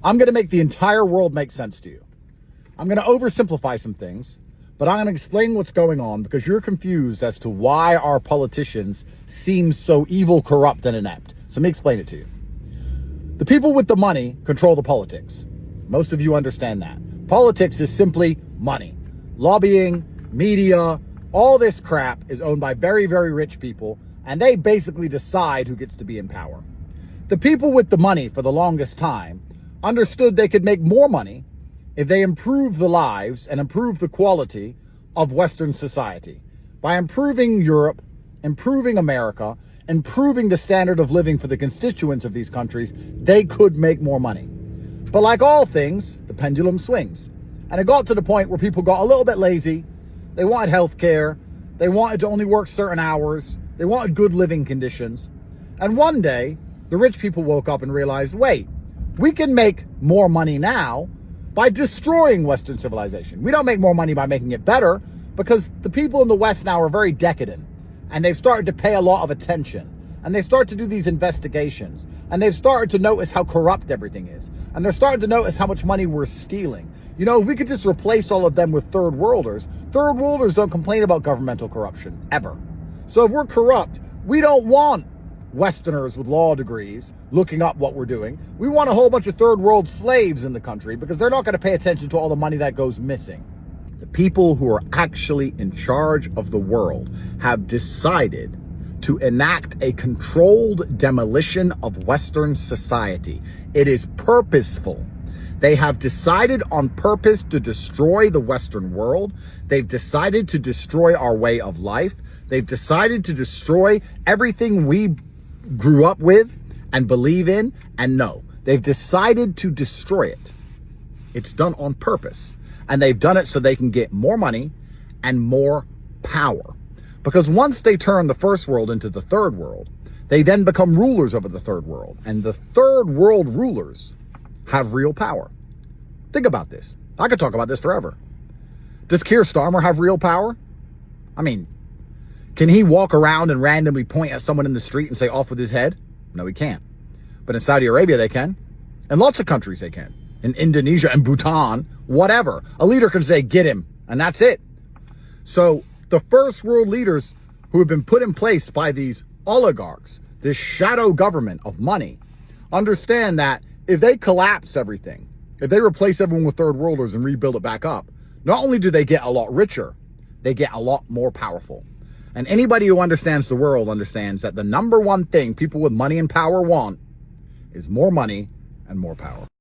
I'm going to make the entire world make sense to you. I'm going to oversimplify some things, but I'm going to explain what's going on because you're confused as to why our politicians seem so evil, corrupt, and inept. So let me explain it to you. The people with the money control the politics. Most of you understand that. Politics is simply money. Lobbying, media, all this crap is owned by very, very rich people, and they basically decide who gets to be in power. The people with the money for the longest time understood they could make more money if they improved the lives and improved the quality of Western society. By improving Europe, improving America, improving the standard of living for the constituents of these countries, they could make more money. But like all things, the pendulum swings. And it got to the point where people got a little bit lazy. They wanted health care. They wanted to only work certain hours. They wanted good living conditions. And one day, the rich people woke up and realized, wait, we can make more money now by destroying Western civilization. We don't make more money by making it better because the people in the West now are very decadent and they've started to pay a lot of attention and they start to do these investigations and they've started to notice how corrupt everything is and they're starting to notice how much money we're stealing. You know, if we could just replace all of them with third worlders don't complain about governmental corruption ever. So if we're corrupt, we don't want Westerners with law degrees looking up what we're doing. We want a whole bunch of third world slaves in the country because they're not going to pay attention to all the money that goes missing. The people who are actually in charge of the world have decided to enact a controlled demolition of Western society. It is purposeful. They have decided on purpose to destroy the Western world. They've decided to destroy our way of life. They've decided to destroy everything we grew up with and believe in and know. They've decided to destroy it. It's done on purpose. And they've done it so they can get more money and more power. Because once they turn the first world into the third world, they then become rulers over the third world. And the third world rulers have real power. Think about this. I could talk about this forever. Does Keir Starmer have real power? I mean, can he walk around and randomly point at someone in the street and say off with his head? No, he can't. But in Saudi Arabia, they can. In lots of countries, they can. In Indonesia and Bhutan, whatever. A leader can say, get him. And that's it. So the first world leaders who have been put in place by these oligarchs, this shadow government of money, understand that if they collapse everything, if they replace everyone with third worlders and rebuild it back up, not only do they get a lot richer, they get a lot more powerful. And anybody who understands the world understands that the number one thing people with money and power want is more money and more power.